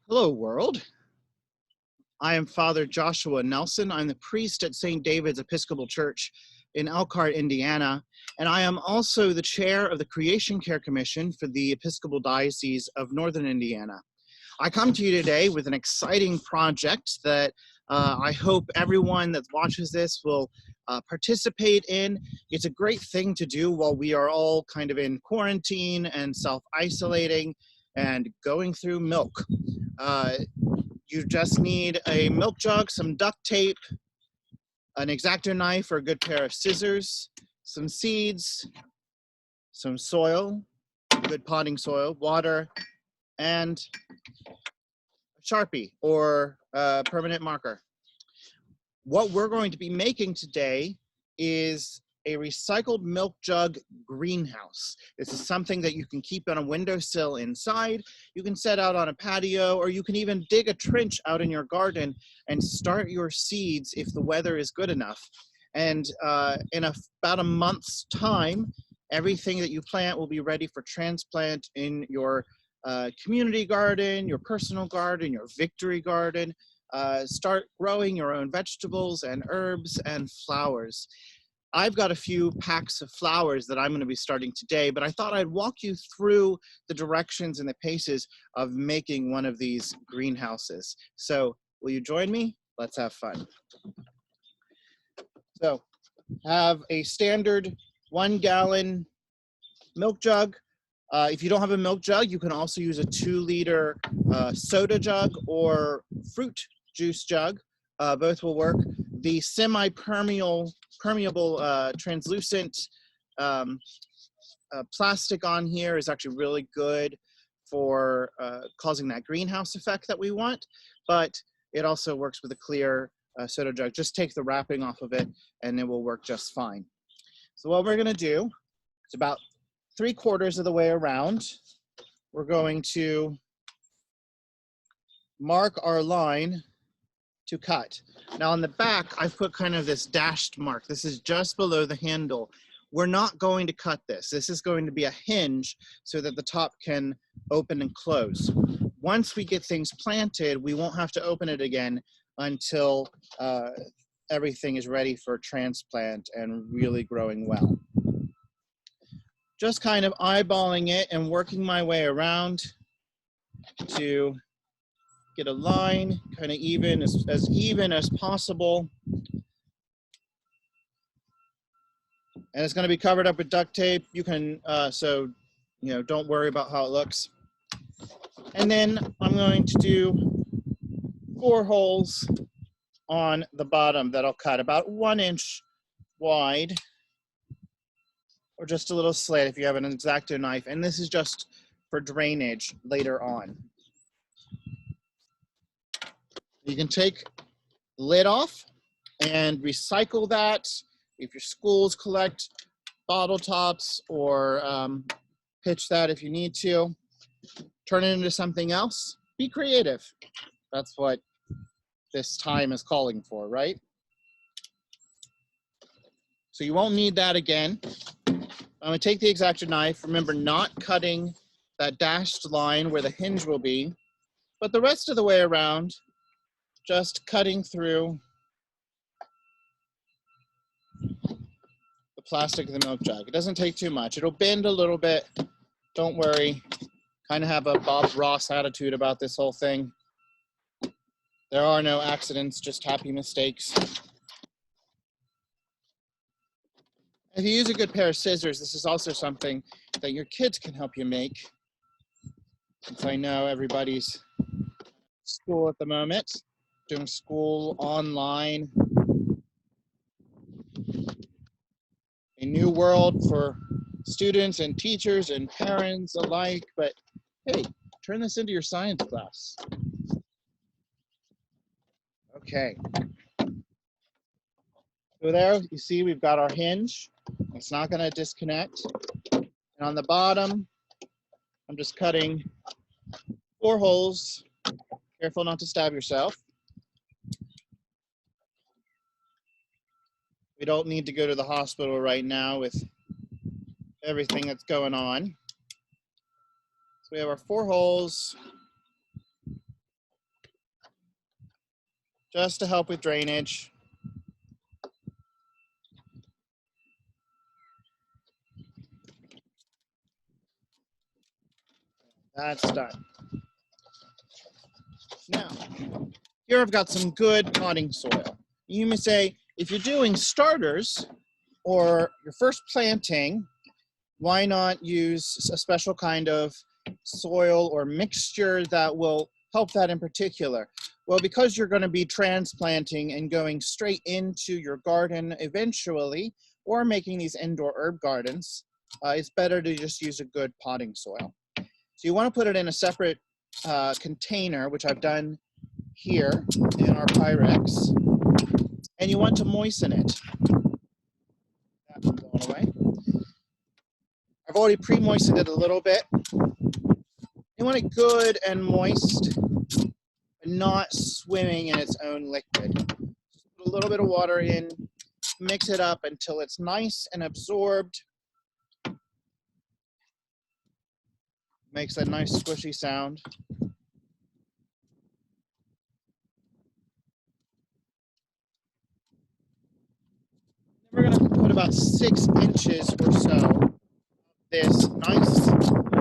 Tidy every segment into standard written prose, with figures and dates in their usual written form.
Hello, world. I am Father Joshua Nelson. I'm the priest at St. David's Episcopal Church in Elkhart, Indiana, and I am also the chair of the Creation Care Commission for the Episcopal Diocese of Northern Indiana. I come to you today with an exciting project that I hope everyone that watches this will participate in. It's a great thing to do while we are all kind of in quarantine and self-isolating and going through milk. You just need a milk jug, some duct tape, an Exacto knife or a good pair of scissors, some seeds, some soil, good potting soil, water, and a Sharpie or a permanent marker. What we're going to be making today is a recycled milk jug greenhouse. This is something that you can keep on a windowsill inside, you can set out on a patio, or you can even dig a trench out in your garden and start your seeds if the weather is good enough. And in about a month's time, everything that you plant will be ready for transplant in your community garden, your personal garden, your victory garden. Start growing your own vegetables and herbs and flowers. I've got a few packs of flowers that I'm going to be starting today, but I thought I'd walk you through the directions and the paces of making one of these greenhouses. So will you join me? Let's have fun. So have a standard 1 gallon milk jug. If you don't have a milk jug, you can also use a 2-liter soda jug or fruit juice jug. Both will work. The semi-permeable translucent plastic on here is actually really good for causing that greenhouse effect that we want, but it also works with a clear soda jug. Just take the wrapping off of it and it will work just fine. So what we're gonna do is about 3/4 of the way around, we're going to mark our line to cut. Now on the back, I've put kind of this dashed mark. This is just below the handle. We're not going to cut this. This is going to be a hinge so that the top can open and close. Once we get things planted, we won't have to open it again until everything is ready for transplant and really growing well. Just kind of eyeballing it and working my way around to get a line kind of even, as even as possible. And it's going to be covered up with duct tape. You can, don't worry about how it looks. And then I'm going to do 4 holes on the bottom that I'll cut about 1 inch wide, or just a little slit if you have an Exacto knife. And this is just for drainage later on. You can take the lid off and recycle that. If your schools collect bottle tops, or pitch that if you need to. Turn it into something else. Be creative. That's what this time is calling for, right? So you won't need that again. I'm going to take the Exacto knife. Remember, not cutting that dashed line where the hinge will be, but the rest of the way around, just cutting through the plastic of the milk jug. It doesn't take too much. It'll bend a little bit. Don't worry. Kind of have a Bob Ross attitude about this whole thing. There are no accidents, just happy mistakes. If you use a good pair of scissors, this is also something that your kids can help you make. Since I know everybody's school at the moment, doing school online. A new world for students and teachers and parents alike, but hey, turn this into your science class. Okay. So there, you see we've got our hinge. It's not going to disconnect. And on the bottom, I'm just cutting 4 holes. Careful not to stab yourself. We don't need to go to the hospital right now with everything that's going on. So we have our 4 holes. just to help with drainage. That's done. Now, here I've got some good potting soil. You may say, if you're doing starters or your first planting, why not use a special kind of soil or mixture that will help that in particular? Well, because you're going to be transplanting and going straight into your garden eventually, or making these indoor herb gardens, it's better to just use a good potting soil. So you want to put it in a separate container, which I've done here in our Pyrex, and you want to moisten it. That's going away. I've already pre-moistened it a little bit. You want it good and moist, but not swimming in its own liquid. Just put a little bit of water in, mix it up until it's nice and absorbed. Makes a nice squishy sound. We're going to put about 6 inches or so of this nice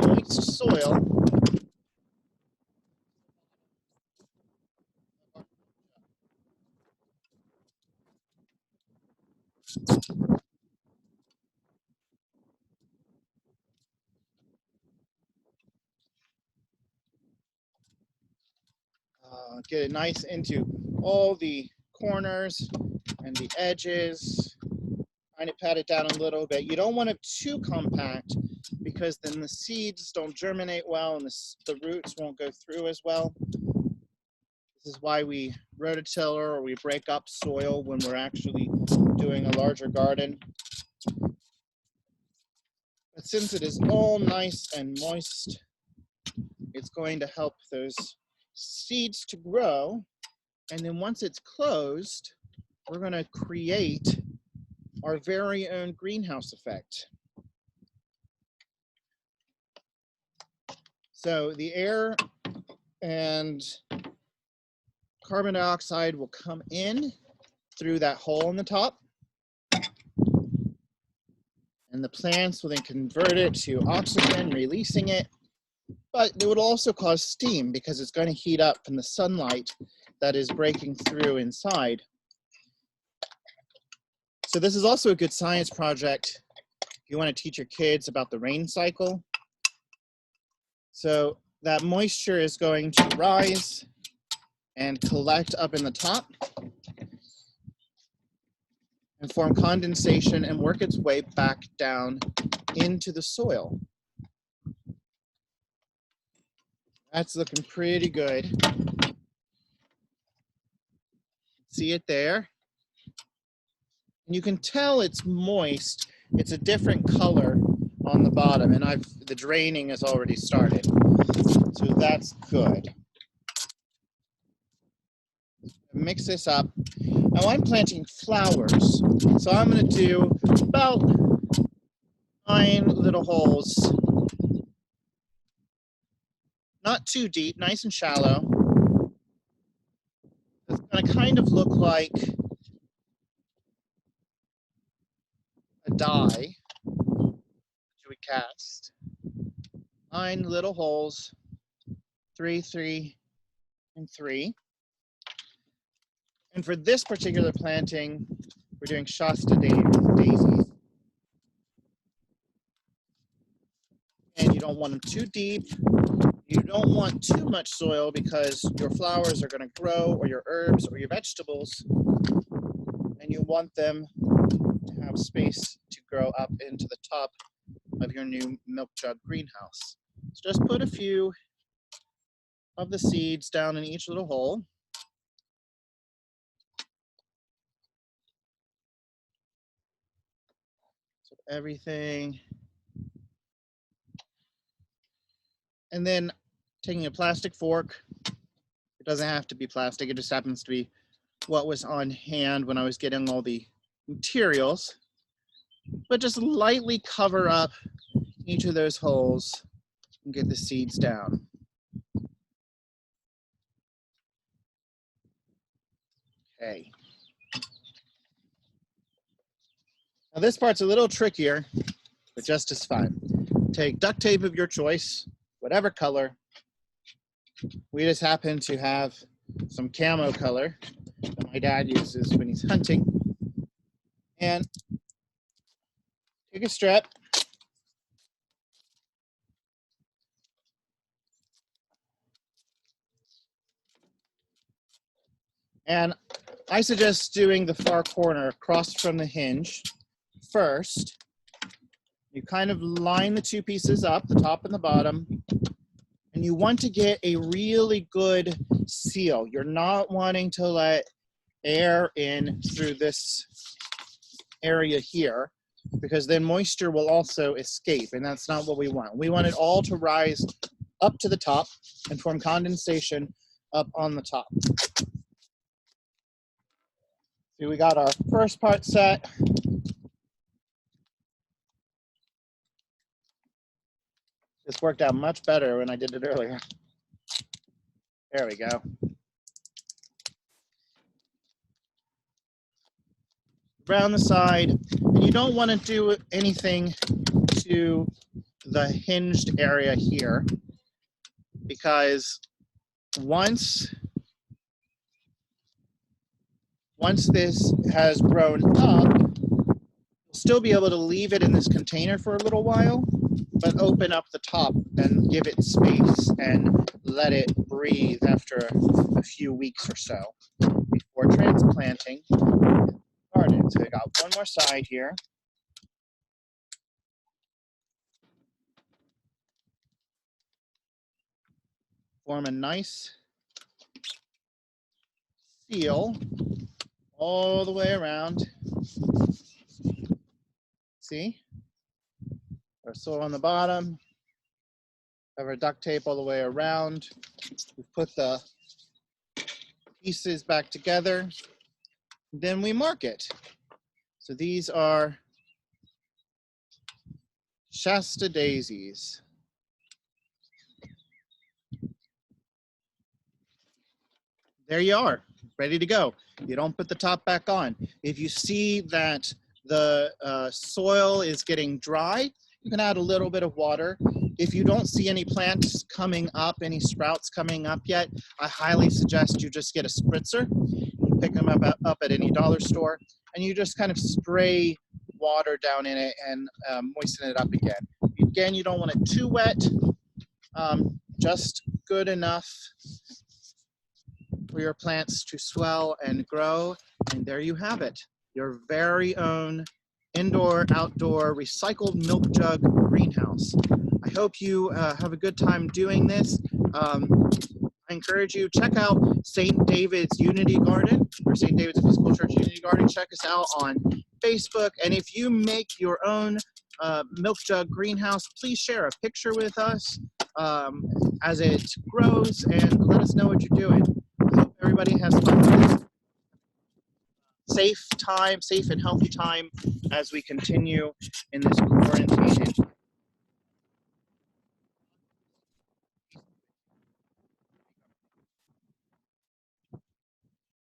moist soil get it nice into all the corners and the edges. Kind of pat it down a little bit. You don't want it too compact because then the seeds don't germinate well and the roots won't go through as well. This is why we rototiller or we break up soil when we're actually doing a larger garden. But since it is all nice and moist, it's going to help those seeds to grow. And then once it's closed, we're going to create our very own greenhouse effect. So the air and carbon dioxide will come in through that hole in the top, and the plants will then convert it to oxygen, releasing it. But it would also cause steam because it's going to heat up from the sunlight that is breaking through inside. So this is also a good science project if you want to teach your kids about the rain cycle. So that moisture is going to rise and collect up in the top and form condensation and work its way back down into the soil. That's looking pretty good. See it there? And you can tell it's moist. It's a different color on the bottom, and the draining has already started. So that's good. Mix this up. Now I'm planting flowers, so I'm going to do about 9 little holes. Not too deep, nice and shallow. It's going to kind of look like a die that we cast. 9 little holes, 3, 3, and 3. And for this particular planting, we're doing Shasta daisies. And you don't want them too deep. You don't want too much soil because your flowers are going to grow, or your herbs or your vegetables, and you want them to have space to grow up into the top of your new milk jug greenhouse. So just put a few of the seeds down in each little hole. So everything. And then taking a plastic fork. It doesn't have to be plastic, it just happens to be what was on hand when I was getting all the materials. But just lightly cover up each of those holes and get the seeds down. Okay. Now this part's a little trickier, but just as fun. Take duct tape of your choice, whatever color. We just happen to have some camo color that my dad uses when he's hunting. And take a strip. And I suggest doing the far corner across from the hinge first. You kind of line the two pieces up, the top and the bottom, and you want to get a really good seal. You're not wanting to let air in through this area here, because then moisture will also escape, and that's not what we want. We want it all to rise up to the top and form condensation up on the top. So we got our first part set. This worked out much better when I did it earlier. There we go. Around the side, and you don't want to do anything to the hinged area here, because once this has grown up, you'll still be able to leave it in this container for a little while, but open up the top and give it space and let it breathe after a few weeks or so before transplanting the garden. So I got one more side here. Form a nice seal all the way around. See? Our soil on the bottom. Have our duct tape all the way around. We put the pieces back together. Then we mark it. So these are Shasta daisies. There you are, ready to go. You don't put the top back on. If you see that the soil is getting dry, you can add a little bit of water. If you don't see any plants coming up, any sprouts coming up yet, I highly suggest you just get a spritzer. You pick them up at any dollar store, and you just kind of spray water down in it and moisten it up again. Again, you don't want it too wet, just good enough for your plants to swell and grow. And there you have it, your very own indoor, outdoor, recycled milk jug greenhouse. I hope you have a good time doing this. I encourage you, check out St. David's Unity Garden, or St. David's Episcopal Church Unity Garden. Check us out on Facebook. And if you make your own milk jug greenhouse, please share a picture with us as it grows, and let us know what you're doing. I hope everybody has fun with this. Safe and healthy time as we continue in this quarantine